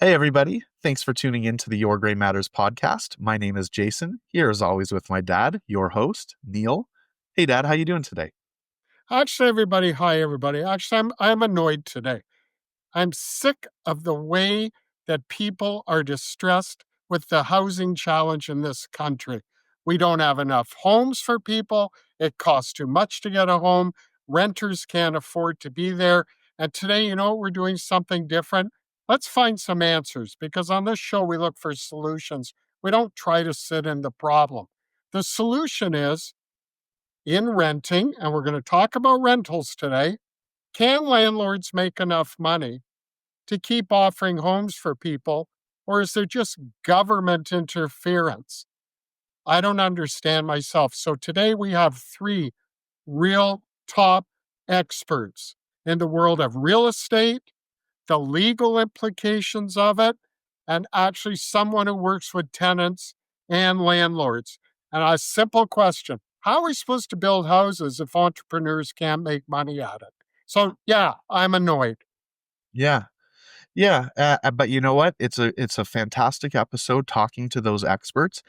Hey, everybody. Thanks for tuning in to the Your Gray Matters podcast. My name is Jason, here as always with my dad, your host, Neil. Hey, Dad, how you doing today? Actually, hi everybody. Actually, I'm annoyed today. I'm sick of the way that people are distressed with the housing challenge in this country. We don't have enough homes for people. It costs too much to get a home. Renters can't afford to be there. And today, we're doing something different. Let's find some answers because on this show, we look for solutions. We don't try to sit in the problem. The solution is in renting, and we're going to talk about rentals today. Can landlords make enough money to keep offering homes for people, or is there just government interference? I don't understand myself. So today we have three real top experts in the world of real estate, the legal implications of it, and actually someone who works with tenants and landlords. And a simple question: how are we supposed to build houses if entrepreneurs can't make money at it? So, yeah, I'm annoyed. Yeah, but you know what? It's a fantastic episode talking to those experts.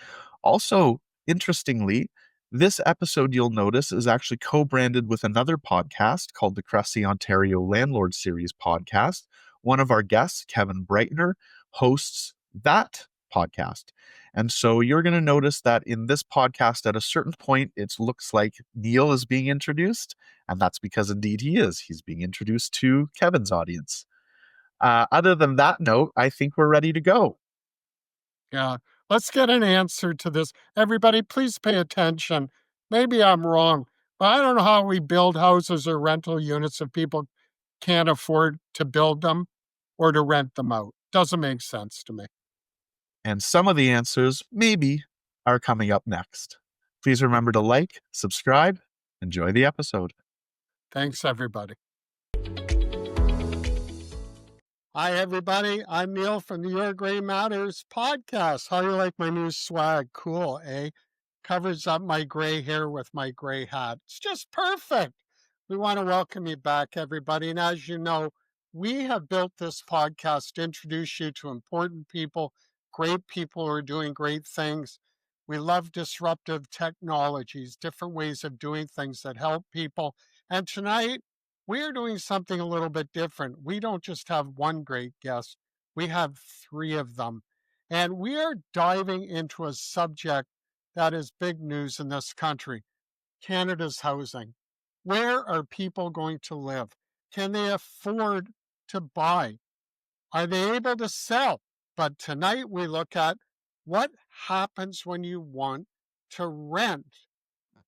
Also, interestingly, this episode you'll notice is actually co-branded with another podcast called the Cressy Ontario Landlord Series podcast. One of our guests, Kevin Breitner, hosts that podcast. And so you're going to notice that in this podcast, at a certain point, it looks like Neil is being introduced. And that's because indeed he is. He's being introduced to Kevin's audience. Other than that note, I think we're ready to go. Yeah, let's get an answer to this. Everybody, please pay attention. Maybe I'm wrong, but I don't know how we build houses or rental units if people can't afford to build them or to rent them out. Doesn't make sense to me. And some of the answers, maybe, are coming up next. Please remember to like, subscribe, enjoy the episode. Thanks, everybody. Hi, everybody. I'm Neil from the Your Gray Matters podcast. How do you like my new swag? Cool, eh? Covers up my gray hair with my gray hat. It's just perfect. We want to welcome you back, everybody. And as you know, we have built this podcast to introduce you to important people, great people who are doing great things. We love disruptive technologies, different ways of doing things that help people. And tonight, we are doing something a little bit different. We don't just have one great guest, we have three of them. And we are diving into a subject that is big news in this country: Canada's housing. Where are people going to live? Can they afford to buy? Are they able to sell? But tonight we look at what happens when you want to rent.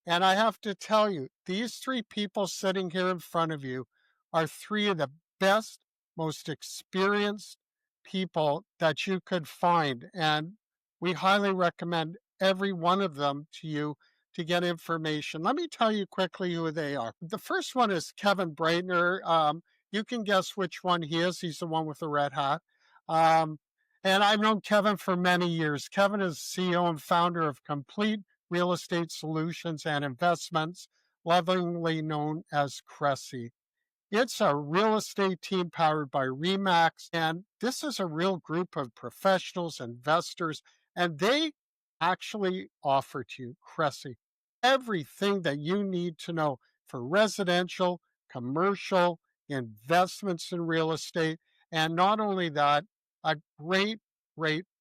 And I have to tell you, these three people sitting here in front of you are three of the best, most experienced people that you could find. And we highly recommend every one of them to you to get information. Let me tell you quickly who they are. The first one is Kevin Breitner. You can guess which one he is. He's the one with the red hat. Um, and I've known Kevin for many years. Kevin is CEO and founder of Complete Real Estate Solutions and Investments, lovingly known as Cressy. It's a real estate team powered by Remax, and this is a real group of professionals, investors, and they actually offer to you, Cressy, everything that you need to know for residential, commercial, investments in real estate, and not only that, a great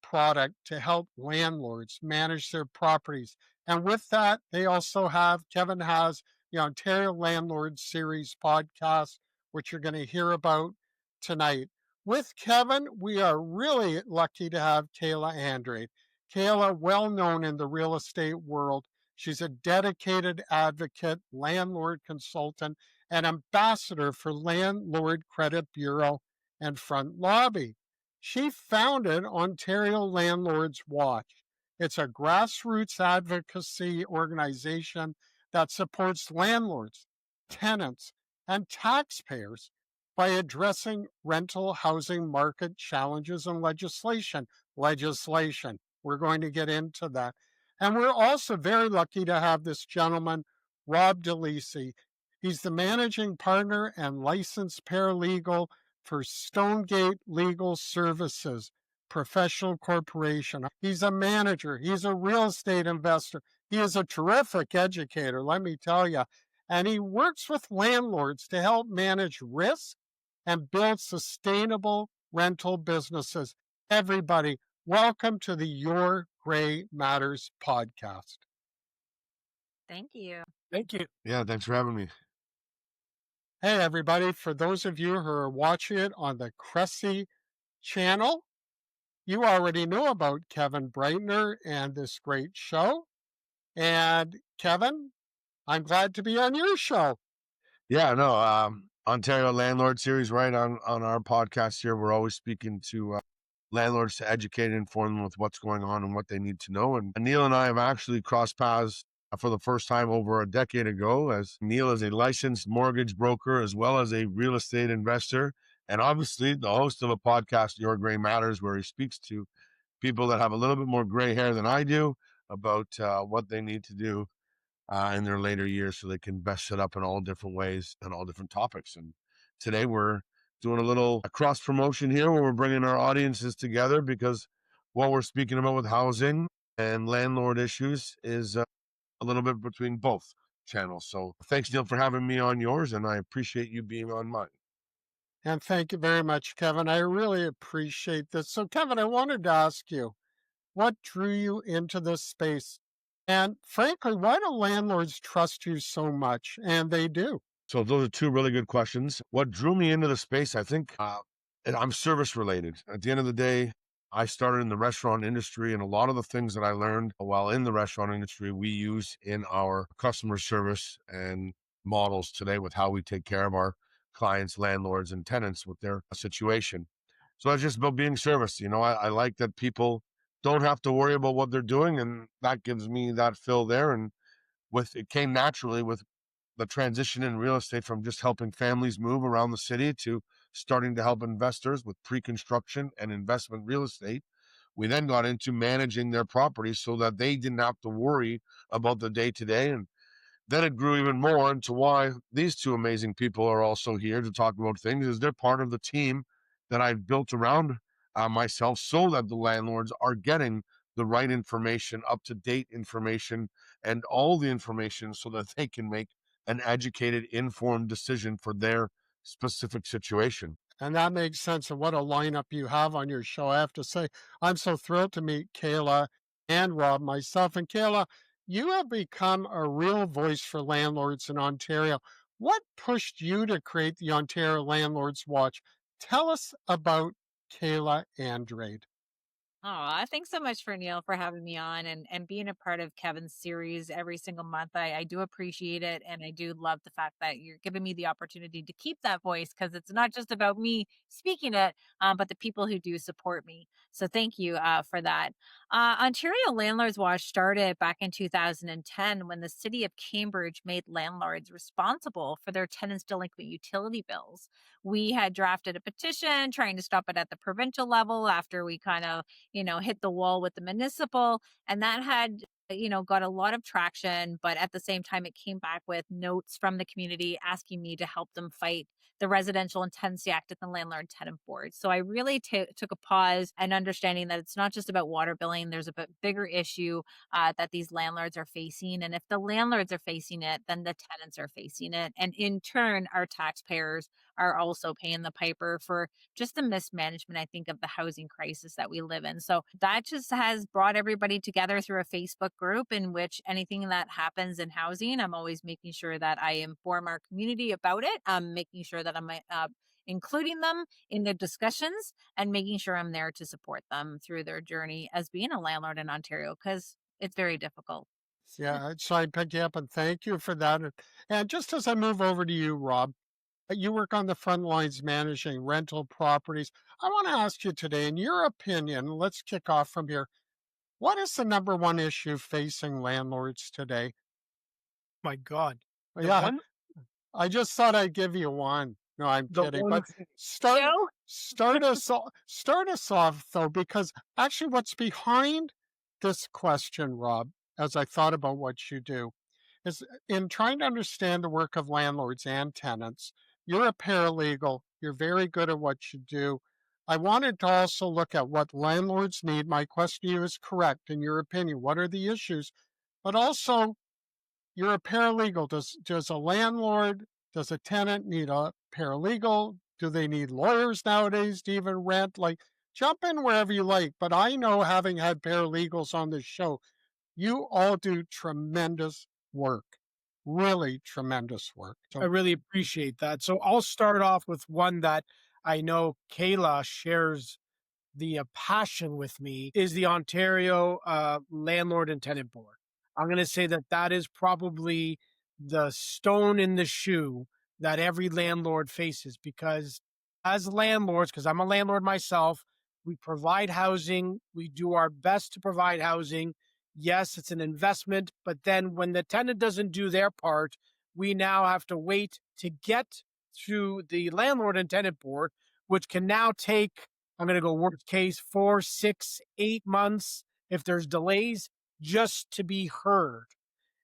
product to help landlords manage their properties. And with that, they also have, Kevin has the Ontario Landlords Series podcast, which you're going to hear about tonight. With Kevin, we are really lucky to have Kayla Andrade. Kayla, well known in the real estate world. She's a dedicated advocate, landlord consultant, and ambassador for Landlord Credit Bureau and Front Lobby. She founded Ontario Landlords Watch. It's a grassroots advocacy organization that supports landlords, tenants, and taxpayers by addressing rental housing market challenges and legislation. Legislation. We're going to get into that. And we're also very lucky to have this gentleman, Rob DeLisi. He's the managing partner and licensed paralegal for Stonegate Legal Services Professional Corporation. He's a manager, he's a real estate investor, he is a terrific educator, let me tell you. And he works with landlords to help manage risk and build sustainable rental businesses. Everybody, welcome to the Your Gray Matters podcast. Thank you. Thank you. Yeah, thanks for having me. Hey, everybody. For those of you who are watching it on the Cressy channel, you already know about Kevin Breitner and this great show. And Kevin, I'm glad to be on your show. Yeah, no, Ontario Landlord Series, right on our podcast here. We're always speaking to landlords to educate and inform them with what's going on and what they need to know. And Neil and I have actually crossed paths for the first time over a decade ago, as Neil is a licensed mortgage broker as well as a real estate investor. And obviously the host of a podcast, Your Gray Matters, where he speaks to people that have a little bit more gray hair than I do about what they need to do in their later years so they can best set up in all different ways and all different topics. And today we're doing a little cross promotion here where we're bringing our audiences together because what we're speaking about with housing and landlord issues is a little bit between both channels. So thanks, Neil, for having me on yours, and I appreciate you being on mine. And thank you very much, Kevin. I really appreciate this. So, Kevin, I wanted to ask you, what drew you into this space? And frankly, why do landlords trust you so much? And they do. So those are two really good questions. What drew me into the space, I think, and I'm service related. At the end of the day, I started in the restaurant industry, and a lot of the things that I learned while in the restaurant industry, we use in our customer service and models today with how we take care of our clients, landlords, and tenants with their situation. So it's just about being service. I like that people don't have to worry about what they're doing, and that gives me that fill there. And it came naturally with the transition in real estate from just helping families move around the city to starting to help investors with pre-construction and investment real estate. We then got into managing their properties so that they didn't have to worry about the day to day. And then it grew even more into why these two amazing people are also here to talk about things, is they're part of the team that I've built around myself so that the landlords are getting the right information, up to date information, and all the information so that they can make an educated, informed decision for their specific situation. And that makes sense. And what a lineup you have on your show. I have to say, I'm so thrilled to meet Kayla and Rob, myself. And Kayla, you have become a real voice for landlords in Ontario. What pushed you to create the Ontario Landlords Watch? Tell us about Kayla Andrade. Oh, thanks so much for Neil for having me on and being a part of Kevin's series every single month. I do appreciate it. And I do love the fact that you're giving me the opportunity to keep that voice because it's not just about me speaking it, but the people who do support me. So thank you for that. Ontario Landlords Watch started back in 2010 when the city of Cambridge made landlords responsible for their tenants' delinquent utility bills. We had drafted a petition trying to stop it at the provincial level after we kind of hit the wall with the municipal. And that had, got a lot of traction. But at the same time, it came back with notes from the community asking me to help them fight the Residential and Tenancy Act at the Landlord Tenant Board. So I really took a pause and understanding that it's not just about water billing. There's a bigger issue that these landlords are facing. And if the landlords are facing it, then the tenants are facing it. And in turn, our taxpayers are also paying the piper for just the mismanagement, I think, of the housing crisis that we live in. So that just has brought everybody together through a Facebook group in which anything that happens in housing, I'm always making sure that I inform our community about it. I'm making sure that I'm including them in the discussions and making sure I'm there to support them through their journey as being a landlord in Ontario because it's very difficult. Yeah, so I picked you up and thank you for that. And just as I move over to you, Rob, you work on the front lines managing rental properties. I want to ask you today, in your opinion, let's kick off from here. What is the number one issue facing landlords today? My God. The Yeah, one I just thought I'd give you one. No, I'm the kidding. one But start Joe? start us off though, because actually what's behind this question, Rob, as I thought about what you do, is in trying to understand the work of landlords and tenants, You're a paralegal. You're very good at what you do. I wanted to also look at what landlords need. My question to you is correct in your opinion. What are the issues? But also, you're a paralegal. Does a landlord, does a tenant need a paralegal? Do they need lawyers nowadays to even rent? Like, jump in wherever you like. But I know, having had paralegals on this show, you all do tremendous work, really tremendous work. I So, really appreciate that. So I'll start off with one that I know Kayla shares the passion with me is the Ontario Landlord and Tenant Board. I'm going to say that that is probably the stone in the shoe that every landlord faces because, as landlords, because I'm a landlord myself, we provide housing. We do our best to provide housing. Yes, it's an investment, but then when the tenant doesn't do their part, we now have to wait to get to the Landlord and Tenant Board, which can now take, I'm going to go worst case, 4, 6, 8 months if there's delays just to be heard.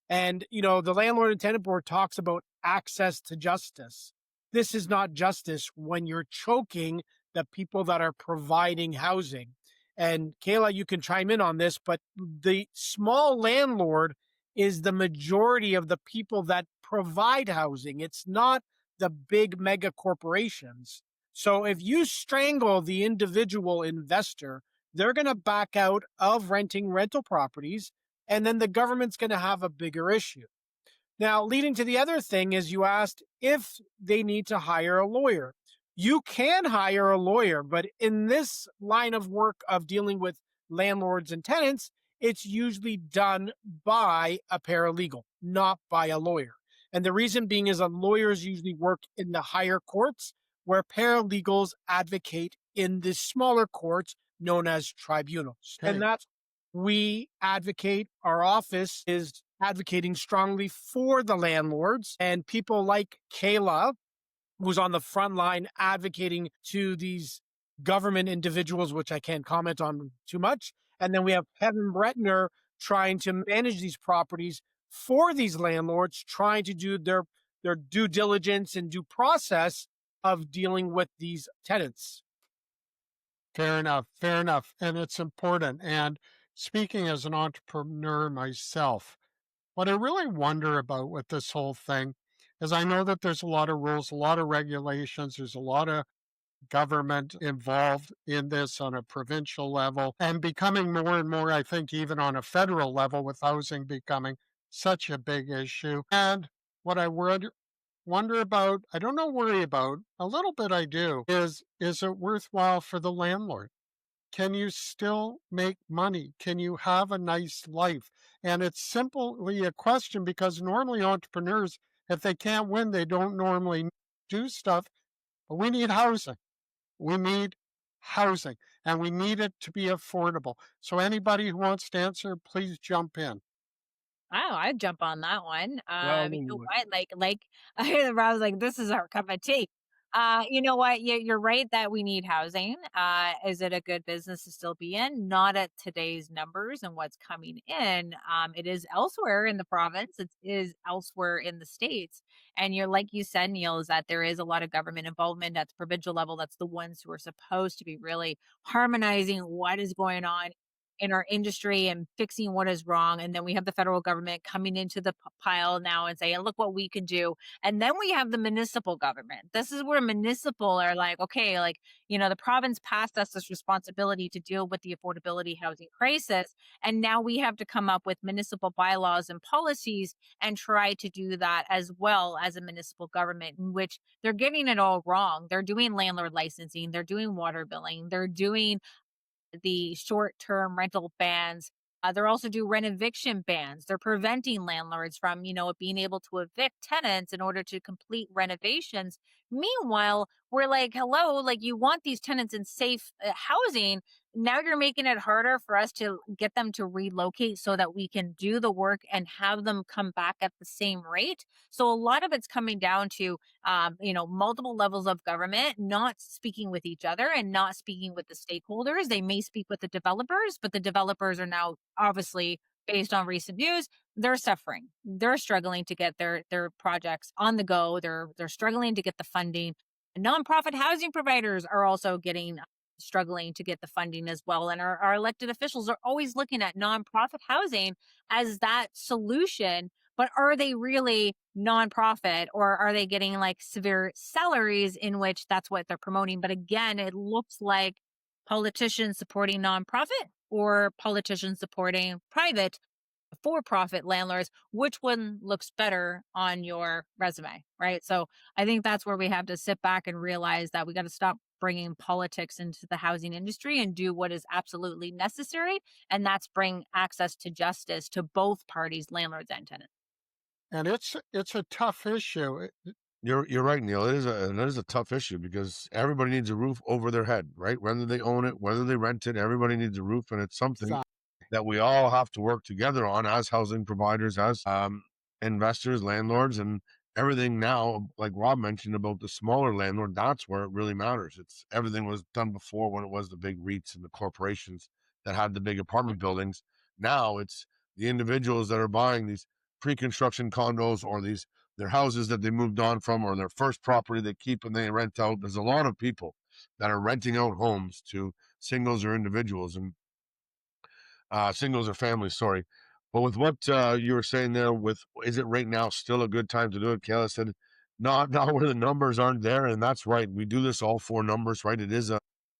And, the Landlord and Tenant Board talks about access to justice. This is not justice when you're choking the people that are providing housing. And Kayla, you can chime in on this, but the small landlord is the majority of the people that provide housing. It's not the big mega corporations. So if you strangle the individual investor, they're going to back out of renting rental properties, and then the government's going to have a bigger issue. Now, leading to the other thing is you asked if they need to hire a lawyer. You can hire a lawyer, but in this line of work of dealing with landlords and tenants, it's usually done by a paralegal, not by a lawyer. And the reason being is that lawyers usually work in the higher courts, where paralegals advocate in the smaller courts known as tribunals. okay. And that's we advocate. Our office is advocating strongly for the landlords and people like Kayla, who's on the front line advocating to these government individuals, which I can't comment on too much. And then we have Kevin Bretner trying to manage these properties for these landlords, trying to do their due diligence and due process of dealing with these tenants. Fair enough. Fair enough. And it's important. And speaking as an entrepreneur myself, what I really wonder about with this whole thing is I know that there's a lot of rules, a lot of regulations, there's a lot of government involved in this on a provincial level and becoming more and more, I think, even on a federal level, with housing becoming such a big issue. And what I wonder about, I don't know, worry about, a little bit I do, is it worthwhile for the landlord? Can you still make money? Can you have a nice life? And it's simply a question because normally entrepreneurs, if they can't win, they don't normally do stuff. But we need housing. We need housing, and we need it to be affordable. So anybody who wants to answer, please jump in. Oh, I'd jump on that one. Well, You know what? Like I was like, this is our cup of tea. You know what? You're right that we need housing. Is it a good business to still be in? Not at today's numbers and what's coming in. It is elsewhere in the province. It is elsewhere in the states. And you're like you said, Neil, is that there is a lot of government involvement at the provincial level. That's the ones who are supposed to be really harmonizing what is going on in our industry and fixing what is wrong. And then we have the federal government coming into the pile now and saying, look what we can do. And then we have the municipal government. This is where municipal are like, okay, like, the province passed us this responsibility to deal with the affordability housing crisis. And now we have to come up with municipal bylaws and policies and try to do that as well as a municipal government, in which they're getting it all wrong. They're doing landlord licensing, they're doing water billing, they're doing the short-term rental bans. They're also do rent eviction bans. They're preventing landlords from, being able to evict tenants in order to complete renovations. Meanwhile, we're like, hello, like you want these tenants in safe housing. Now you're making it harder for us to get them to relocate so that we can do the work and have them come back at the same rate. So a lot of it's coming down to multiple levels of government not speaking with each other and not speaking with the stakeholders. They may speak with the developers, but the developers are now obviously based on recent news, they're suffering. They're struggling to get their projects on the go. They're struggling to get the funding. Nonprofit housing providers are also getting struggling to get the funding as well. And our elected officials are always looking at nonprofit housing as that solution. But are they really nonprofit, or are they getting like severe salaries in which that's what they're promoting? But again, it looks like politicians supporting nonprofit or politicians supporting private for profit landlords. Which one looks better on your resume, right? So I think that's where we have to sit back and realize that we got to stop bringing politics into the housing industry and do what is absolutely necessary. And that's bring access to justice to both parties, landlords and tenants. And it's a tough issue. You're right, Neil. It is a tough issue because everybody needs a roof over their head, right? Whether they own it, whether they rent it, everybody needs a roof, and it's something that we all have to work together on as housing providers, as investors, landlords, and everything now. Like Rob mentioned about the smaller landlord, that's where it really matters. It's everything was done before when it was the big REITs and the corporations that had the big apartment buildings. Now it's the individuals that are buying these pre-construction condos or these their houses that they moved on from or their first property they keep and they rent out. There's a lot of people that are renting out homes to singles or individuals and singles or families, sorry. But with what you were saying there, with is it right now still a good time to do it? Kayla said, not where the numbers aren't there, and that's right. We do this all for numbers, right? It is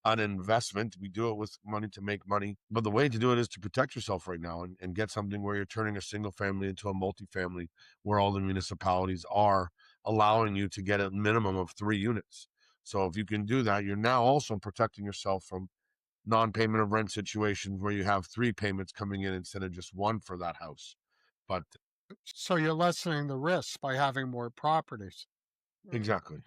an investment. We do it with money to make money, but the way to do it is to protect yourself right now and get something where you're turning a single family into a multifamily, where all the municipalities are allowing you to get a minimum of 3 units. So if you can do that, you're now also protecting yourself from non-payment of rent situations where you have 3 payments coming in instead of just one for that house. But So you're lessening the risks by having more properties. exactly.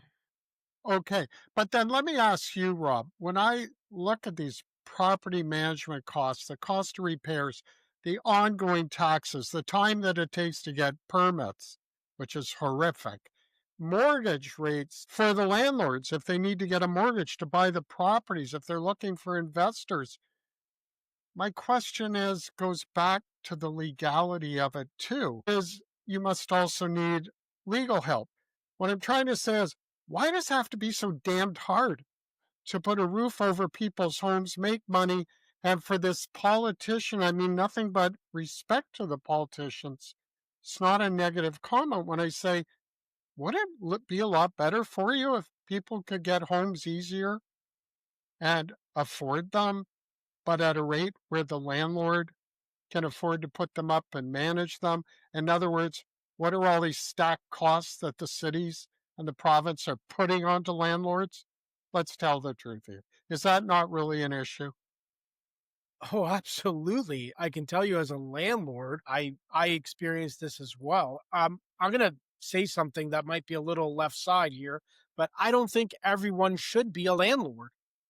Okay. But then let me ask you, Rob, when I look at these property management costs, the cost of repairs, the ongoing taxes, the time that it takes to get permits, which is horrific, mortgage rates for the landlords if they need to get a mortgage to buy the properties, if they're looking for investors. My question is goes back to the legality of it too. Is you must also need legal help. What I'm trying to say is why does it have to be so damned hard to put a roof over people's homes, make money, and for this politician, I mean nothing but respect to the politicians. It's not a negative comment when I say, wouldn't it be a lot better for you if people could get homes easier and afford them, but at a rate where the landlord can afford to put them up and manage them? In other words, what are all these stacked costs that the cities and the province are putting onto landlords? Let's tell the truth here. Is that not really an issue? Oh, absolutely. I can tell you as a landlord, I experienced this as well. I'm gonna say something that might be a little left side here, but I don't think everyone should be a landlord.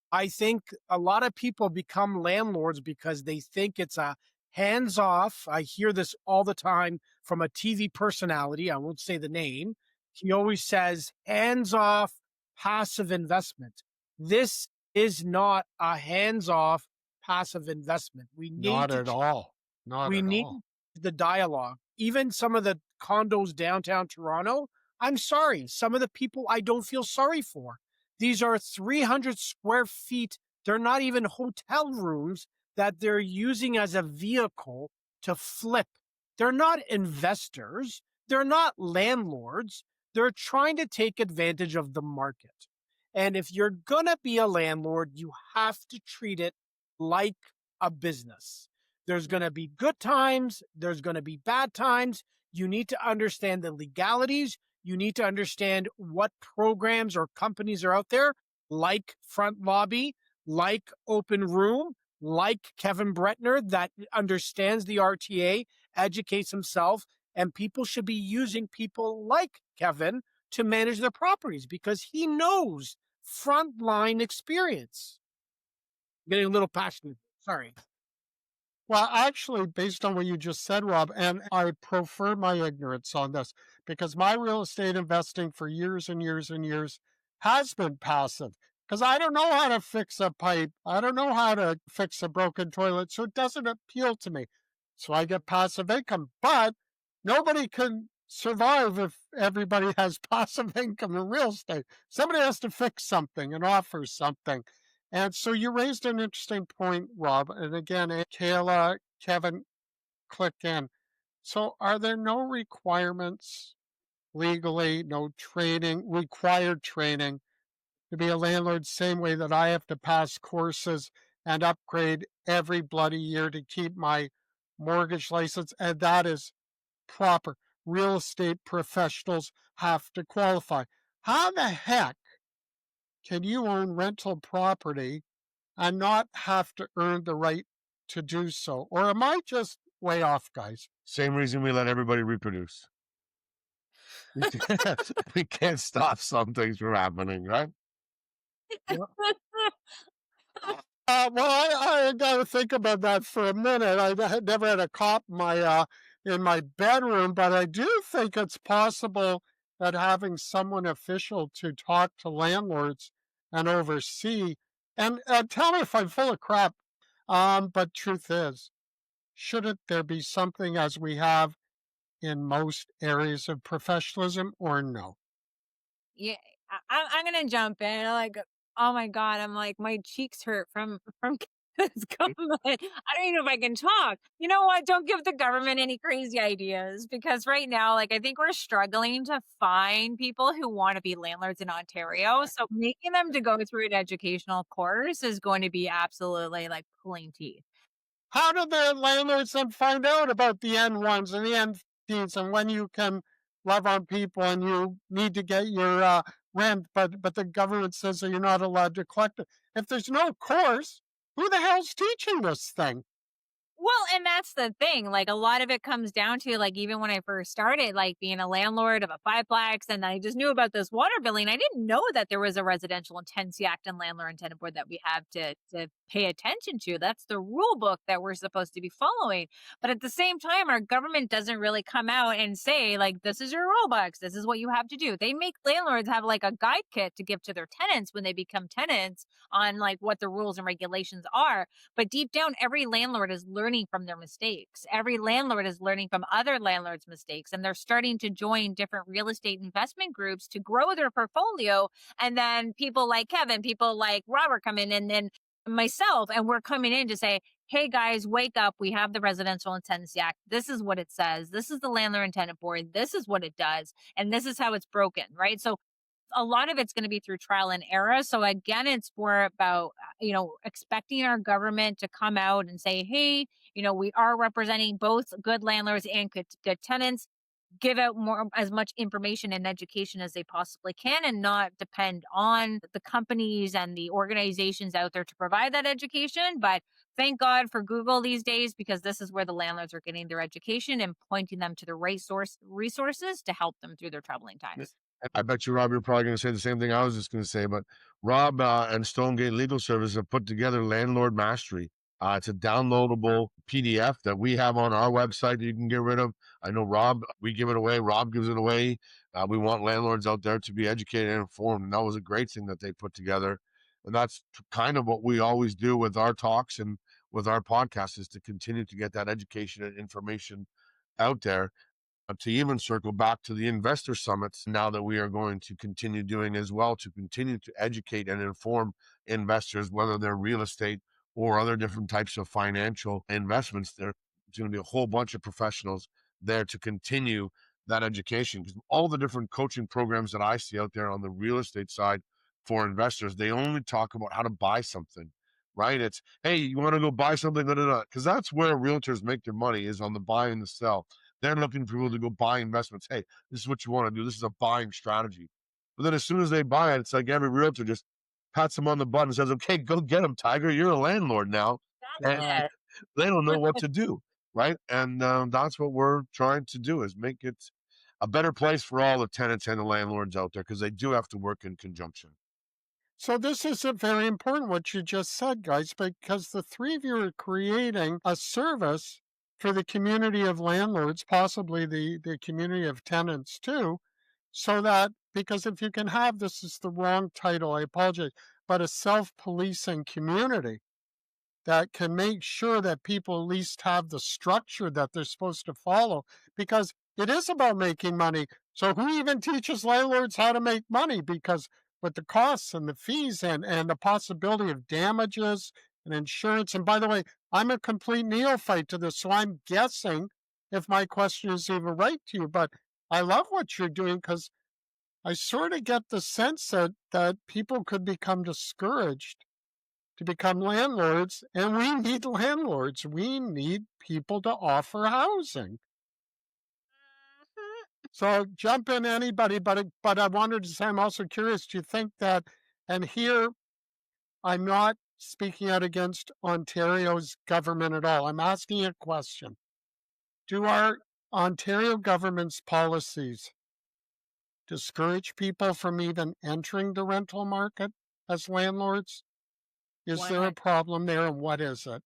I think a lot of people become landlords because they think it's a hands off. I hear this all the time from a TV personality. I won't say the name. He always says hands off passive investment. This is not a hands off passive investment. Not at all. Not We at need all. the dialogue. Even some of the condos downtown Toronto, I'm sorry, some of the people I don't feel sorry for. These are 300 square feet. They're not even hotel rooms that they're using as a vehicle to flip. They're not investors. They're not landlords. They're trying to take advantage of the market. And if you're going to be a landlord, you have to treat it like a business. There's going to be good times. There's going to be bad times. You need to understand the legalities. You need to understand what programs or companies are out there, like Front Lobby, like Open Room, like Kevin Bretner, that understands the RTA, educates himself, and people should be using people like Kevin to manage their properties because he knows frontline experience. Getting a little passionate. Sorry. Well, actually, based on what you just said, Rob, and I prefer my ignorance on this because my real estate investing for years and years and years has been passive because I don't know how to fix a pipe. I don't know how to fix a broken toilet. So it doesn't appeal to me. So I get passive income. But nobody can survive if everybody has passive income in real estate. Somebody has to fix something and offer something. And so you raised an interesting point, Rob. And again, Kayla, Kevin, click in. So are there no requirements legally, no training, required training to be a landlord, same way that I have to pass courses and upgrade every bloody year to keep my mortgage license? And that is proper. Real estate professionals have to qualify. How the heck can you own rental property and not have to earn the right to do so? Or am I just way off, guys? Same reason we let everybody reproduce. We can't stop some things from happening, right? Well, I got to think about that for a minute. I had never had a cop in my bedroom, but I do think it's possible that having someone official to talk to landlords and oversee, and tell me if I'm full of crap. But truth is, shouldn't there be something as we have in most areas of professionalism, or no? Yeah, I'm gonna jump in. Like, oh my god, I'm like my cheeks hurt from this comment. I don't even know if I can talk. You know what? Don't give the government any crazy ideas because right now, like I think we're struggling to find people who want to be landlords in Ontario. So making them to go through an educational course is going to be absolutely like pulling teeth. How do the landlords then find out about the N1s and the N15s and when you can love on people and you need to get your rent, but the government says that you're not allowed to collect it? If there's no course, who the hell's teaching this thing? Well, and that's the thing. Like a lot of it comes down to like even when I first started, like being a landlord of a fiveplex, and I just knew about this water billing. I didn't know that there was a residential and tenancy act and landlord and tenant board that we have to pay attention to. That's the rule book that we're supposed to be following. But at the same time, our government doesn't really come out and say like this is your rule books, this is what you have to do. They make landlords have like a guide kit to give to their tenants when they become tenants on like what the rules and regulations are, but deep down, every landlord is learning from their mistakes. Every landlord is learning from other landlords' mistakes, and they're starting to join different real estate investment groups to grow their portfolio. And then people like Kevin, people like Robert come in, and then myself, and we're coming in to say, hey guys, wake up. We have the Residential and Tenancy Act. This is what it says. This is the Landlord and Tenant Board. This is what it does. And this is how it's broken, right? So a lot of it's going to be through trial and error. So again, it's more about, expecting our government to come out and say, hey, we are representing both good landlords and good tenants, give out more as much information and education as they possibly can and not depend on the companies and the organizations out there to provide that education. But thank God for Google these days because this is where the landlords are getting their education and pointing them to the right resources to help them through their troubling times. I bet you, Rob, you're probably going to say the same thing I was just going to say, but Rob and Stonegate Legal Services have put together Landlord Mastery. It's a downloadable PDF that we have on our website that you can get rid of. I know Rob, we give it away. Rob gives it away. We want landlords out there to be educated and informed. And that was a great thing that they put together. And that's kind of what we always do with our talks and with our podcast is to continue to get that education and information out there. To even circle back to the investor summits now that we are going to continue doing as well, to continue to educate and inform investors, whether they're real estate or other different types of financial investments. There's going to be a whole bunch of professionals there to continue that education, because all the different coaching programs that I see out there on the real estate side for investors, they only talk about how to buy something, right? It's, hey, you want to go buy something, because that's where realtors make their money, is on the buy and the sell. They're looking for people to go buy investments. Hey, this is what you want to do. This is a buying strategy. But then as soon as they buy it, it's like every realtor just pats them on the butt and says, okay, go get them, Tiger. You're a landlord now. And That's it. they don't know what to do, right? And that's what we're trying to do, is make it a better place for all the tenants and the landlords out there, because they do have to work in conjunction. So this is a very important what you just said, guys, because the three of you are creating a service for the community of landlords, possibly the community of tenants too, so that, because if you can have, this is the wrong title, I apologize, but a self-policing community that can make sure that people at least have the structure that they're supposed to follow, because it is about making money. So who even teaches landlords how to make money? Because with the costs and the fees and the possibility of damages and insurance. And by the way, I'm a complete neophyte to this, so I'm guessing if my question is even right to you. But I love what you're doing, because I sort of get the sense that people could become discouraged to become landlords, and we need landlords. We need people to offer housing. So jump in, anybody, but I wanted to say I'm also curious. Do you think that? And here I'm not speaking out against Ontario's government at all. I'm asking a question. Do our Ontario government's policies discourage people from even entering the rental market as landlords? Is there a 100. problem there, and what is it?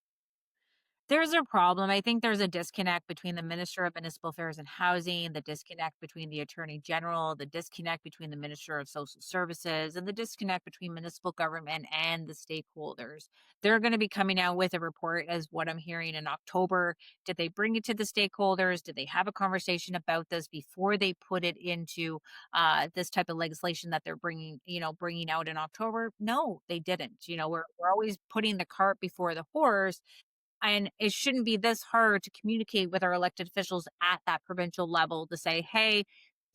There's a problem. I think there's a disconnect between the Minister of Municipal Affairs and Housing, the disconnect between the Attorney General, the disconnect between the Minister of Social Services, and the disconnect between municipal government and the stakeholders. They're going to be coming out with a report, as what I'm hearing, in October. Did they bring it to the stakeholders? Did they have a conversation about this before they put it into this type of legislation that they're bringing out in October? No, they didn't. We're always putting the cart before the horse, and it shouldn't be this hard to communicate with our elected officials at that provincial level to say, hey,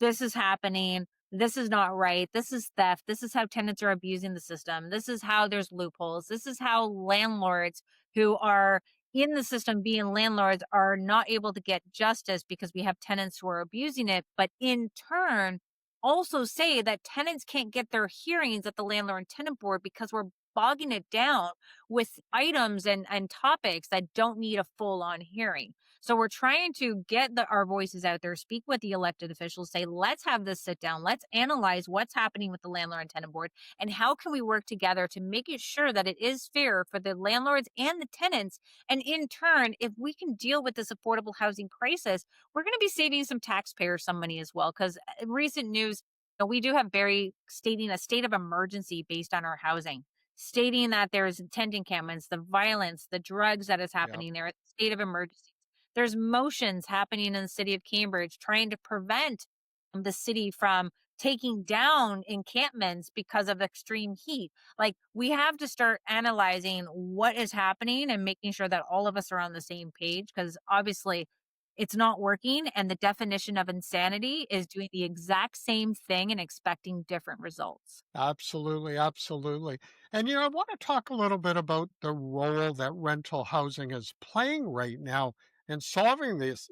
this is happening. This is not right. This is theft. This is how tenants are abusing the system. This is how there's loopholes. This is how landlords who are in the system being landlords are not able to get justice because we have tenants who are abusing it. But in turn, also say that tenants can't get their hearings at the landlord and tenant board because we're bogging it down with items and topics that don't need a full on hearing. So we're trying to get our voices out there, speak with the elected officials, say, let's have this sit down. Let's analyze what's happening with the landlord and tenant board, and how can we work together to make it sure that it is fair for the landlords and the tenants. And in turn, if we can deal with this affordable housing crisis, we're going to be saving some taxpayers some money as well. Because recent news, we do have very stating a state of emergency based on our housing, stating that there's tent encampments, the violence, the drugs that is Yeah. happening there, a state of emergency. There's motions happening in the city of Cambridge trying to prevent the city from taking down encampments because of extreme heat. Like, we have to start analyzing what is happening and making sure that all of us are on the same page, because obviously it's not working. And the definition of insanity is doing the exact same thing and expecting different results. Absolutely, absolutely. And I want to talk a little bit about the role that rental housing is playing right now in solving this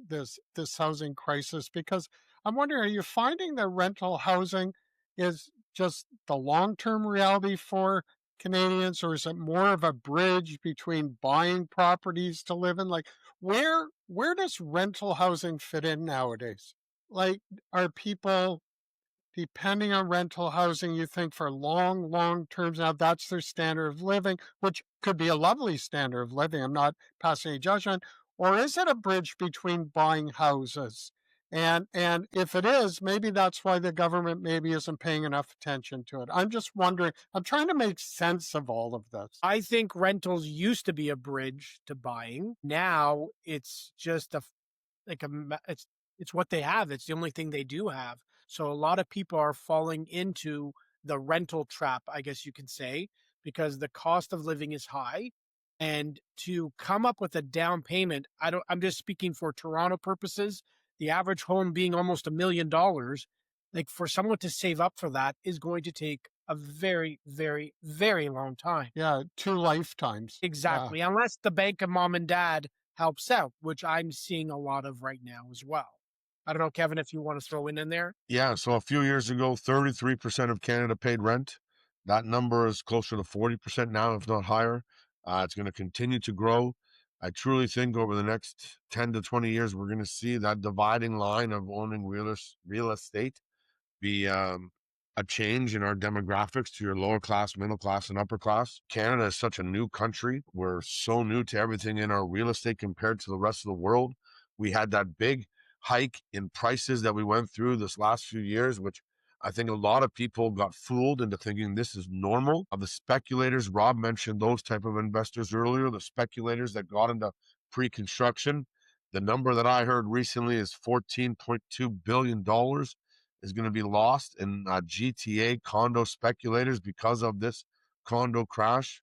housing crisis. Because I'm wondering, are you finding that rental housing is just the long-term reality for Canadians, or is it more of a bridge between buying properties to live in? Like, where does rental housing fit in nowadays? Like, are people depending on rental housing, you think, for long, long terms? Now, that's their standard of living, which could be a lovely standard of living. I'm not passing any judgment. Or is it a bridge between buying houses? And if it is, maybe that's why the government maybe isn't paying enough attention to it. I'm just wondering. I'm trying to make sense of all of this. I think rentals used to be a bridge to buying. Now it's just it's what they have. It's the only thing they do have. So a lot of people are falling into the rental trap, I guess you can say, because the cost of living is high. And to come up with a down payment, I'm just speaking for Toronto purposes, the average home being almost $1 million, like for someone to save up for that is going to take a very, very, very long time. Yeah, 2 lifetimes. Yeah. Exactly. Unless the bank of mom and dad helps out, which I'm seeing a lot of right now as well. I don't know, Kevin, if you want to throw in there. Yeah, so a few years ago, 33% of Canada paid rent. That number is closer to 40% now, if not higher. It's going to continue to grow. I truly think over the next 10 to 20 years, we're going to see that dividing line of owning real estate be a change in our demographics to your lower class, middle class, and upper class. Canada is such a new country. We're so new to everything in our real estate compared to the rest of the world. We had that big hike in prices that we went through this last few years, which I think a lot of people got fooled into thinking this is normal. The speculators, Rob mentioned those type of investors earlier, the speculators that got into pre-construction. The number that I heard recently is $14.2 billion is going to be lost in GTA condo speculators because of this condo crash.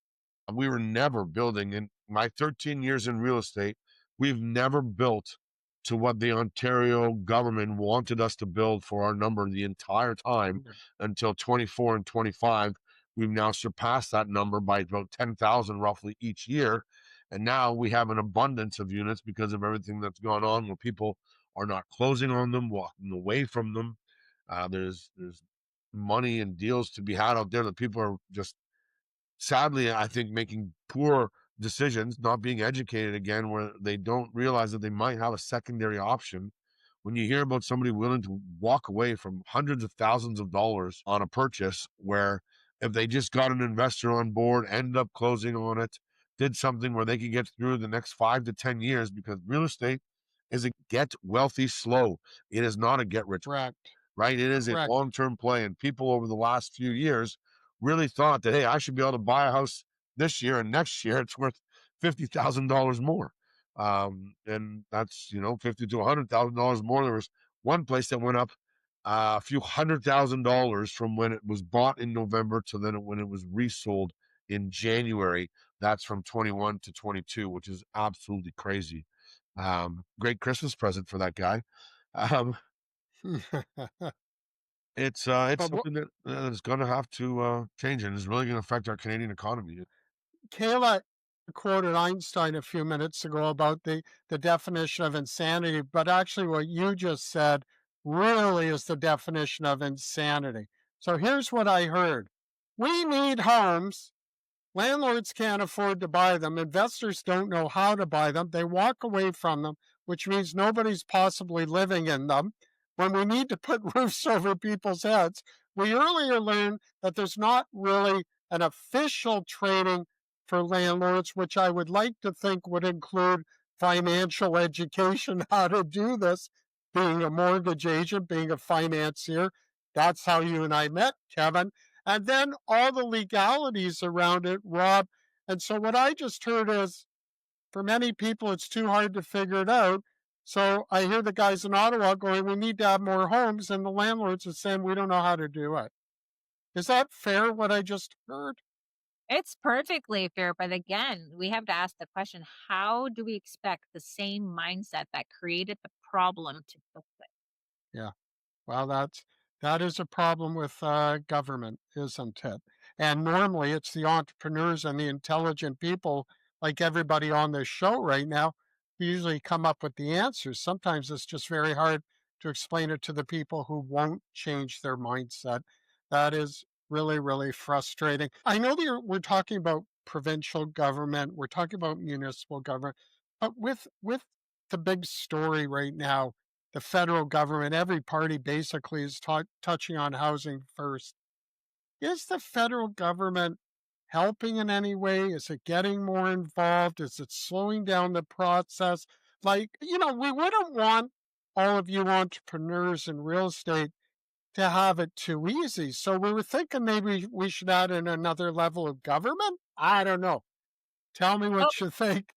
We were never building in my 13 years in real estate. We've never built to what the Ontario government wanted us to build for our number the entire time until 24 and 25. We've now surpassed that number by about 10,000 roughly each year. And now we have an abundance of units because of everything that's gone on where people are not closing on them, walking away from them. There's money and deals to be had out there that people are just sadly, I think, making poor decisions, not being educated again, where they don't realize that they might have a secondary option. When you hear about somebody willing to walk away from hundreds of thousands of dollars on a purchase, where if they just got an investor on board, ended up closing on it, did something where they could get through the next 5 to 10 years, because real estate is a get wealthy slow. It is not a get rich, Correct. right? It is a Correct. long-term play. And people over the last few years really thought that, hey, I should be able to buy a house this year, and next year it's worth $50,000 more. And that's, $50 to $100,000 more. There was one place that went up a few $100,000 from when it was bought in November to then when it was resold in January. That's from 21 to 22, which is absolutely crazy. Great Christmas present for that guy. Um, it's But something that is going to have to change, and is really going to affect our Canadian economy. Kayla quoted Einstein a few minutes ago about the definition of insanity, but actually what you just said really is the definition of insanity. So here's what I heard. We need homes. Landlords can't afford to buy them. Investors don't know how to buy them. They walk away from them, which means nobody's possibly living in them. When we need to put roofs over people's heads, we earlier learned that there's not really an official training for landlords, which I would like to think would include financial education, how to do this, being a mortgage agent, being a financier. That's how you and I met, Kevin. And then all the legalities around it, Rob. And so what I just heard is for many people, it's too hard to figure it out. So I hear the guys in Ottawa going, we need to have more homes. And the landlords are saying, we don't know how to do it. Is that fair, what I just heard? It's perfectly fair, but again, we have to ask the question, how do we expect the same mindset that created the problem to fix it? Yeah. Well, that is a problem with government, isn't it? And normally it's the entrepreneurs and the intelligent people, like everybody on this show right now, who usually come up with the answers. Sometimes it's just very hard to explain it to the people who won't change their mindset. That is really, really frustrating. I know that we're talking about provincial government, we're talking about municipal government, but with the big story right now, the federal government, every party basically is touching on housing first. Is the federal government helping in any way? Is it getting more involved? Is it slowing down the process? We wouldn't want all of you entrepreneurs in real estate to have it too easy. So we were thinking maybe we should add in another level of government. I don't know. Tell me Oh, what you think.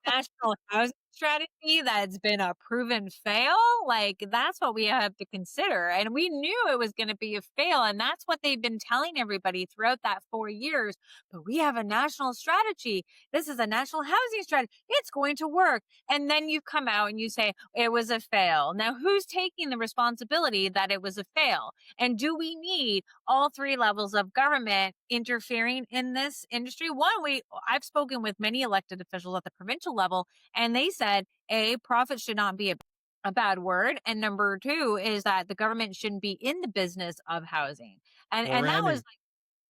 national housing strategy that's been a proven fail, like that's what we have to consider. And we knew it was going to be a fail. And that's what they've been telling everybody throughout that 4 years. But we have a national strategy. This is a national housing strategy. It's going to work. And then you come out and you say it was a fail. Now, who's taking the responsibility that it was a fail? And do we need all three levels of government interfering in this industry? I've spoken with many elected officials at the provincial level, and they said, A, profit should not be a bad word. And number two is that the government shouldn't be in the business of housing. And Or and that was any.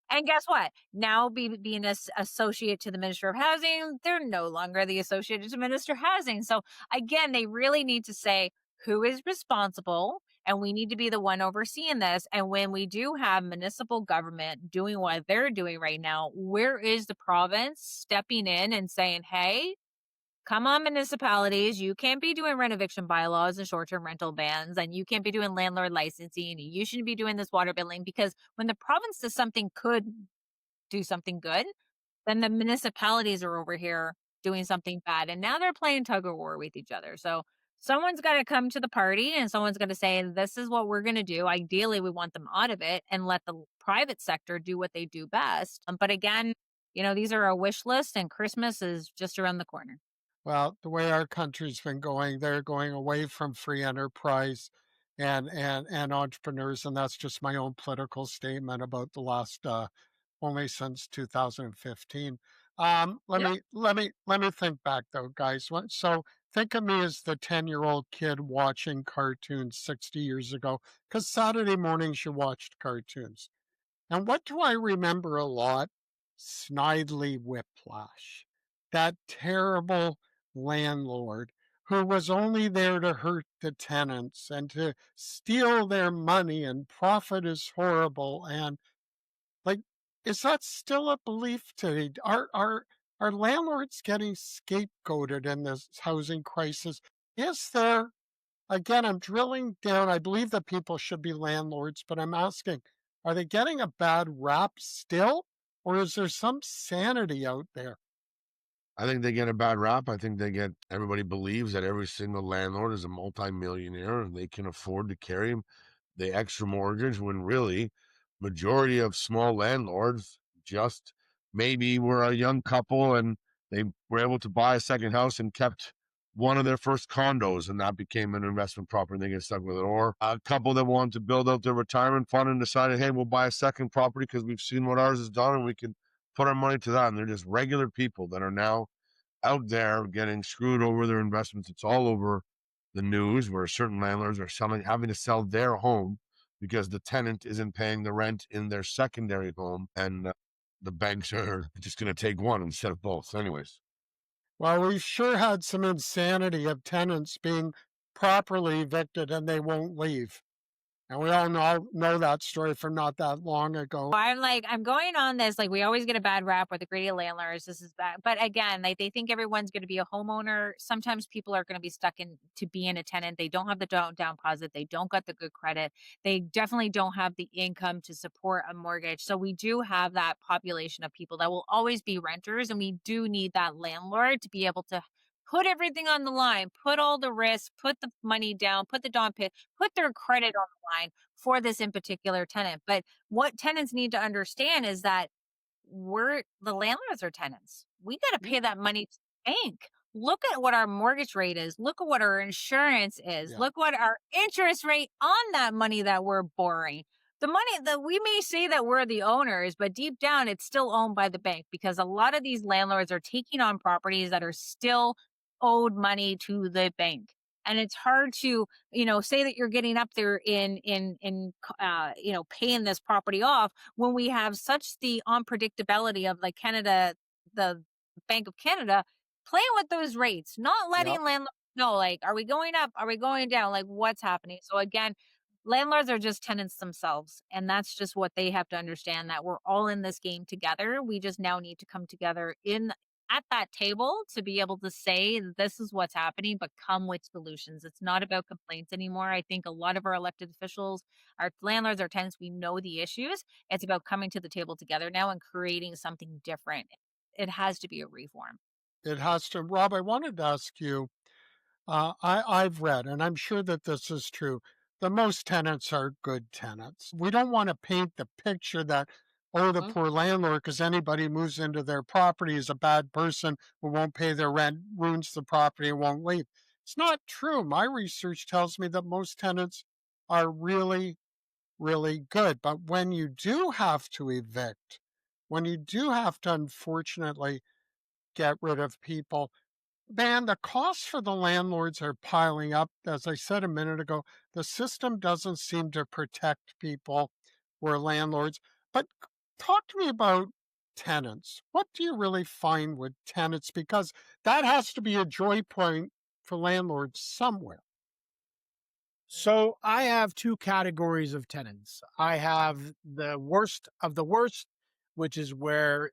like, and guess what? Now being associate to the Minister of Housing, they're no longer the associate to Minister of Housing. So again, they really need to say who is responsible, and we need to be the one overseeing this. And when we do have municipal government doing what they're doing right now, where is the province stepping in and saying, hey, come on, municipalities, you can't be doing rent eviction bylaws and short-term rental bans, and you can't be doing landlord licensing, and you shouldn't be doing this water billing, because when the province does something could do something good, then the municipalities are over here doing something bad. And now they're playing tug of war with each other. So someone's got to come to the party and someone's going to say, this is what we're going to do. Ideally, we want them out of it and let the private sector do what they do best. But again, these are a wish list and Christmas is just around the corner. Well, the way our country's been going, they're going away from free enterprise and entrepreneurs, and that's just my own political statement about the last only since 2015. Yep. Let me think back though, guys. So think of me as the 10-year-old kid watching cartoons 60 years ago, because Saturday mornings you watched cartoons. And what do I remember a lot? Snidely Whiplash, that terrible landlord who was only there to hurt the tenants and to steal their money, and profit is horrible. And like, is that still a belief today? Are landlords getting scapegoated in this housing crisis? Is there, again, I'm drilling down. I believe that people should be landlords, but I'm asking, are they getting a bad rap still? Or is there some sanity out there? I think they get a bad rap. I think everybody believes that every single landlord is a multimillionaire and they can afford to carry the extra mortgage, when really majority of small landlords just maybe were a young couple and they were able to buy a second house and kept one of their first condos, and that became an investment property and they get stuck with it. Or a couple that wanted to build out their retirement fund and decided, hey, we'll buy a second property because we've seen what ours has done and we can put our money to that. And they're just regular people that are now out there getting screwed over their investments. It's all over the news where certain landlords are having to sell their home because the tenant isn't paying the rent in their secondary home, and the banks are just going to take one instead of both. Anyways, Well, we've sure had some insanity of tenants being properly evicted and they won't leave. And we all know that story from not that long ago. I'm going on this. Like, we always get a bad rap with the greedy landlords. This is bad. But again, like, they think everyone's going to be a homeowner. Sometimes people are going to be stuck in to being a tenant. They don't have the down deposit. They don't got the good credit. They definitely don't have the income to support a mortgage. So we do have that population of people that will always be renters. And we do need that landlord to be able to put everything on the line, put all the risk, put the money down, put the down payment, put their credit on the line for this in particular tenant. But what tenants need to understand is that the landlords are tenants. We got to pay that money to the bank. Look at what our mortgage rate is. Look at what our insurance is. Yeah. Look what our interest rate on that money that we're borrowing. The money that we may say that we're the owners, but deep down it's still owned by the bank, because a lot of these landlords are taking on properties that are still owed money to the bank. And it's hard to, say that you're getting up there in paying this property off when we have such the unpredictability of like Canada, the Bank of Canada playing with those rates, not Yep. letting landlords know, like, are we going up? Are we going down? Like, what's happening? So again, landlords are just tenants themselves. And that's just what they have to understand, that we're all in this game together. We just now need to come together at that table to be able to say this is what's happening, but come with solutions. It's not about complaints anymore. I think a lot of our elected officials, our landlords, our tenants, we know the issues. It's about coming to the table together now and creating something different. It has to be a reform. It has to. Rob, I wanted to ask you, I've read, and I'm sure that this is true, that most tenants are good tenants. We don't want to paint the picture that, oh, the Mhm. poor landlord, because anybody moves into their property is a bad person who won't pay their rent, ruins the property, and won't leave. It's not true. My research tells me that most tenants are really, really good. But when you do have to evict, when you do have to, unfortunately, get rid of people, man, the costs for the landlords are piling up. As I said a minute ago, the system doesn't seem to protect people who are landlords. But talk to me about tenants. What do you really find with tenants? Because that has to be a joy point for landlords somewhere. So I have two categories of tenants. I have the worst of the worst, which is where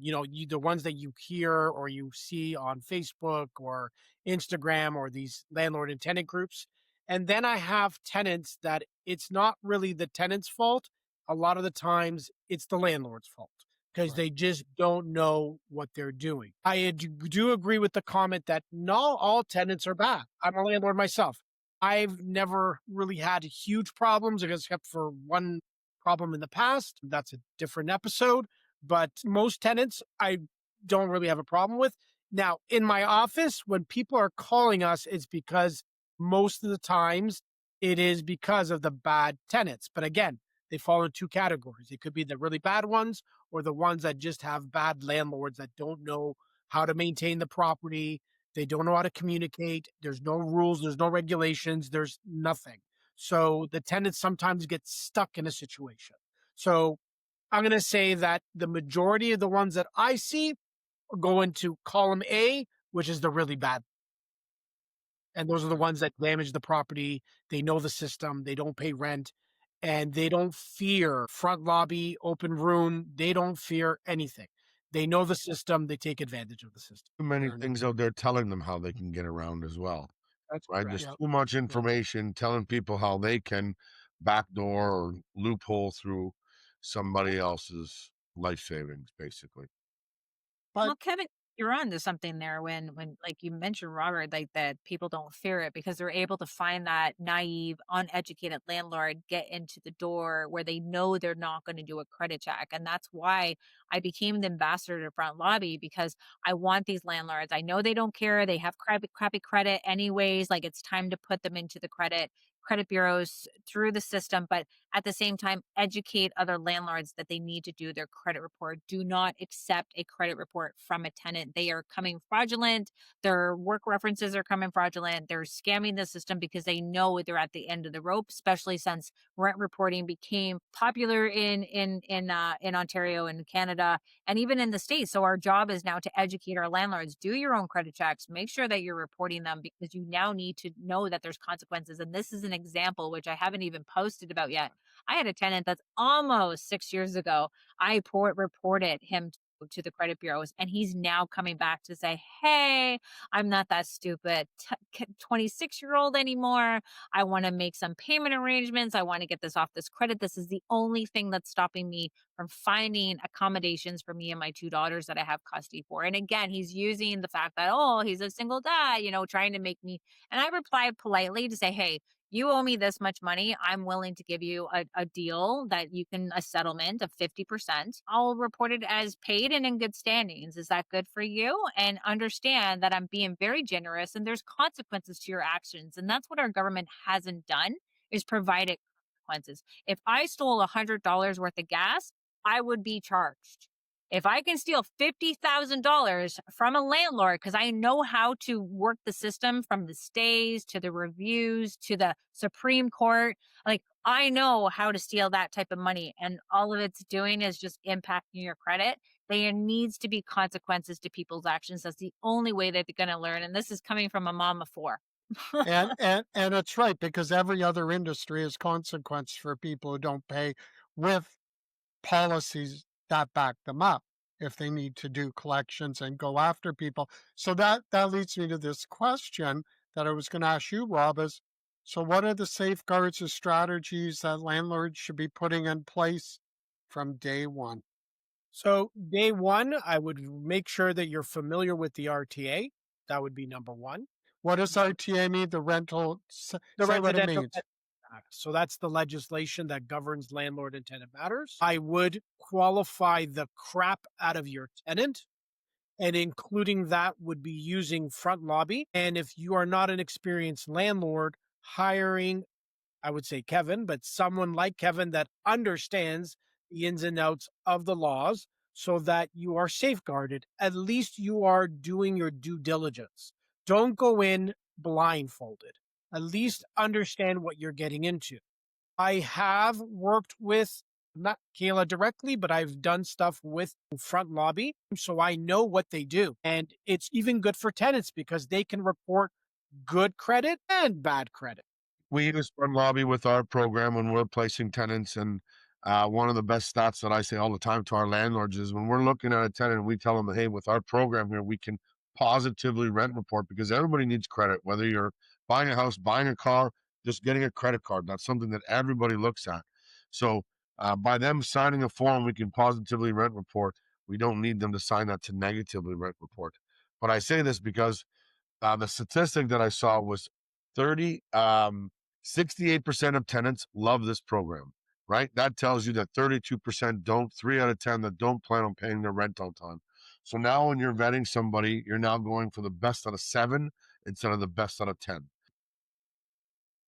the ones that you hear or you see on Facebook or Instagram or these landlord and tenant groups. And then I have tenants that it's not really the tenant's fault. A lot of the times it's the landlord's fault because Right. they just don't know what they're doing. I do agree with the comment that not all tenants are bad. I'm a landlord myself. I've never really had huge problems except for one problem in the past. That's a different episode. But most tenants, I don't really have a problem with. Now, in my office, when people are calling us, it's because most of the times it is because of the bad tenants. But again, they fall in two categories. It could be the really bad ones or the ones that just have bad landlords that don't know how to maintain the property. They don't know how to communicate. There's no rules, there's no regulations, there's nothing. So the tenants sometimes get stuck in a situation. So I'm going to say that the majority of the ones that I see go into column A, which is the really bad. And those are the ones that damage the property. They know the system, they don't pay rent, and they don't fear front lobby, open room. They don't fear anything. They know the system, they take advantage of the system. Too many Fair enough. things out there telling them how they can get around as well, That's right? correct. There's Yep. too much information telling people how they can backdoor or loophole through somebody else's life savings, basically. But Well, Kevin, you're on to something there when like you mentioned, Robert, like that people don't fear it because they're able to find that naive, uneducated landlord get into the door where they know they're not going to do a credit check. And that's why I became the ambassador to Front Lobby because I want these landlords. I know they don't care. They have crappy credit anyways. Like it's time to put them into the credit bureaus through the system, but at the same time, educate other landlords that they need to do their credit report. Do not accept a credit report from a tenant. They are coming fraudulent. Their work references are coming fraudulent. They're scamming the system because they know they're at the end of the rope, especially since rent reporting became popular in Ontario and Canada and even in the States. So our job is now to educate our landlords. Do your own credit checks. Make sure that you're reporting them because you now need to know that there's consequences. And this is an example, which I haven't even posted about yet. I had a tenant that's almost 6 years ago. Reported him to the credit bureaus, and he's now coming back to say, "Hey, I'm not that stupid 26-year-old anymore. I want to make some payment arrangements. I want to get this off this credit. This is the only thing that's stopping me from finding accommodations for me and my two daughters that I have custody for." And again, he's using the fact that, oh, he's a single dad, trying to make me. And I replied politely to say, "Hey, you owe me this much money. I'm willing to give you a deal that you can, a settlement of 50%. I'll report it as paid and in good standings. Is that good for you?" And understand that I'm being very generous and there's consequences to your actions. And that's what our government hasn't done is provided consequences. If I stole $100 worth of gas, I would be charged. If I can steal $50,000 from a landlord because I know how to work the system from the stays to the reviews to the Supreme Court, like I know how to steal that type of money. And all of it's doing is just impacting your credit. There needs to be consequences to people's actions. That's the only way that they're going to learn. And this is coming from a mom of four. and it's right because every other industry has consequence for people who don't pay with policies that back them up if they need to do collections and go after people. So that leads me to this question that I was going to ask you, Rob, is so what are the safeguards or strategies that landlords should be putting in place from day one? So day one, I would make sure that you're familiar with the RTA. That would be number one. What does RTA mean? The rental, The say what it residential means. tenant act. So that's the legislation that governs landlord and tenant matters. I would qualify the crap out of your tenant, and including that would be using front lobby. And if you are not an experienced landlord, hiring, I would say Kevin, but someone like Kevin that understands the ins and outs of the laws so that you are safeguarded. At least you are doing your due diligence. Don't go in blindfolded. At least understand what you're getting into. I have worked with not Kayla directly, but I've done stuff with front lobby. So I know what they do. And it's even good for tenants because they can report good credit and bad credit. We use Front Lobby with our program when we're placing tenants, and One of the best stats that I say all the time to our landlords is when we're looking at a tenant, we tell them, hey, with our program here, we can positively rent report, because everybody needs credit, whether you're buying a house, buying a car, just getting a credit card. That's something that everybody looks at. So by them signing a form, we can positively rent report. We don't need them to sign that to negatively rent report. But I say this because the statistic that I saw was 68% of tenants love this program, right? That tells you that 32% don't, 3 out of 10 that don't plan on paying their rent on time. So now when you're vetting somebody, you're now going for the best out of 7 instead of the best out of 10.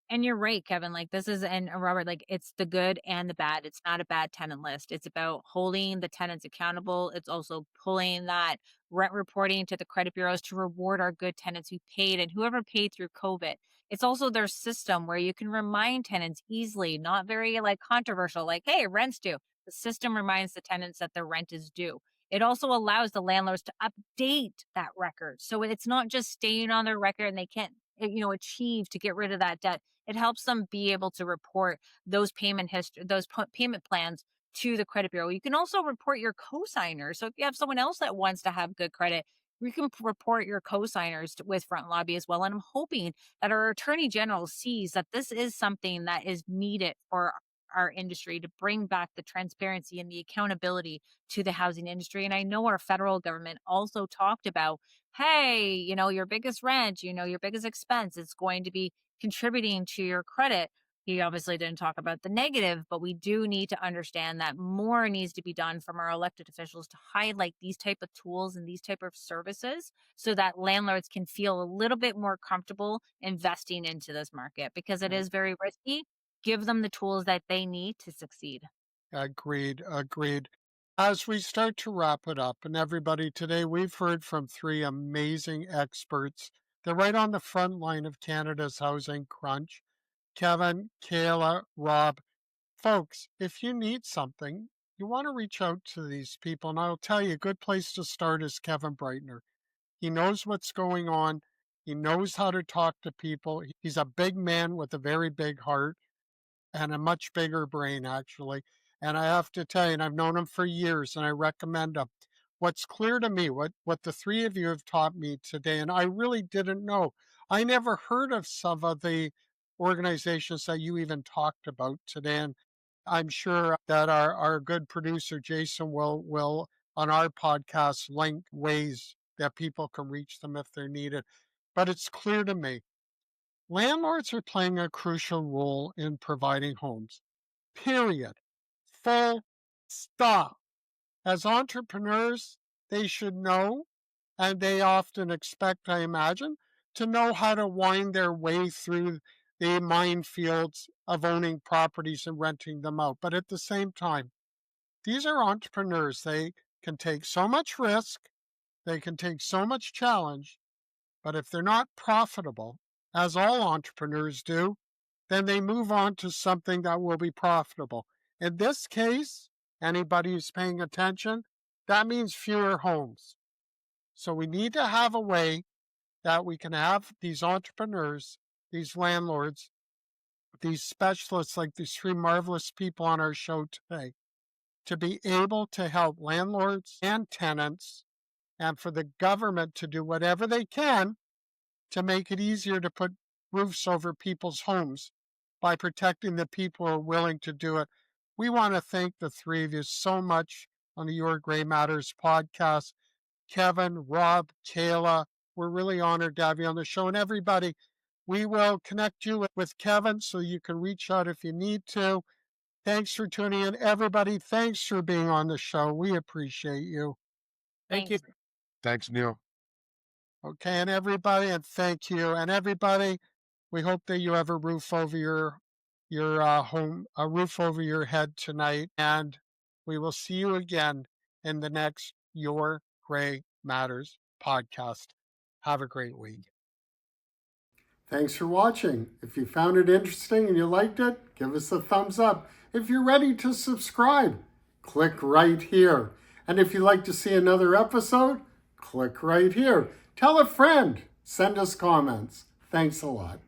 And you're right, Kevin. Like this is, and Robert, like it's the good and the bad. It's not a bad tenant list. It's about holding the tenants accountable. It's also pulling that rent reporting to the credit bureaus to reward our good tenants who paid and whoever paid through COVID. It's also their system where you can remind tenants easily, not very like controversial, like, hey, rent's due. The system reminds the tenants that their rent is due. It also allows the landlords to update that record. So it's not just staying on their record and they can't, achieve to get rid of that debt. It helps them be able to report those payment plans to the credit bureau. You can also report your co-signers. So if you have someone else that wants to have good credit, you can report your co-signers with Front Lobby as well. And I'm hoping that our attorney general sees that this is something that is needed for our industry to bring back the transparency and the accountability to the housing industry. And I know our federal government also talked about, hey, your biggest rent, your biggest expense is going to be contributing to your credit. He obviously didn't talk about the negative, but we do need to understand that more needs to be done from our elected officials to highlight these type of tools and these type of services so that landlords can feel a little bit more comfortable investing into this market because it is very risky. Give them the tools that they need to succeed. Agreed, agreed. As we start to wrap it up, and everybody, today we've heard from 3 amazing experts. They're right on the front line of Canada's housing crunch. Kevin, Kayla, Rob, folks, if you need something, you want to reach out to these people. And I'll tell you, a good place to start is Kevin Breitner. He knows what's going on. He knows how to talk to people. He's a big man with a very big heart and a much bigger brain, actually. And I have to tell you, and I've known him for years, and I recommend him. What's clear to me, what the 3 of you have taught me today, and I really didn't know. I never heard of some of the organizations that you even talked about today. And I'm sure that our good producer Jason will on our podcast link ways that people can reach them if they're needed. But it's clear to me landlords are playing a crucial role in providing homes. Period. Full stop. As entrepreneurs, they should know, and they often expect, I imagine, to know how to wind their way through the minefields of owning properties and renting them out. But at the same time, these are entrepreneurs. They can take so much risk, they can take so much challenge, but if they're not profitable, as all entrepreneurs do, then they move on to something that will be profitable. In this case, anybody who's paying attention, that means fewer homes. So we need to have a way that we can have these entrepreneurs, these landlords, these specialists like these 3 marvelous people on our show today, to be able to help landlords and tenants, and for the government to do whatever they can to make it easier to put roofs over people's homes by protecting the people who are willing to do it. We want to thank the 3 of you so much on the Your Gray Matters podcast. Kevin, Rob, Kayla, we're really honored to have you on the show. And everybody, we will connect you with Kevin so you can reach out if you need to. Thanks for tuning in. Everybody, thanks for being on the show. We appreciate you. Thank you. Thanks. Thanks, Neil. Okay, and everybody, and thank you. And everybody, we hope that you have a roof over your home, a roof over your head tonight. And we will see you again in the next Your Gray Matters podcast. Have a great week. Thanks for watching. If you found it interesting and you liked it, give us a thumbs up. If you're ready to subscribe, click right here. And if you'd like to see another episode, click right here. Tell a friend. Send us comments. Thanks a lot.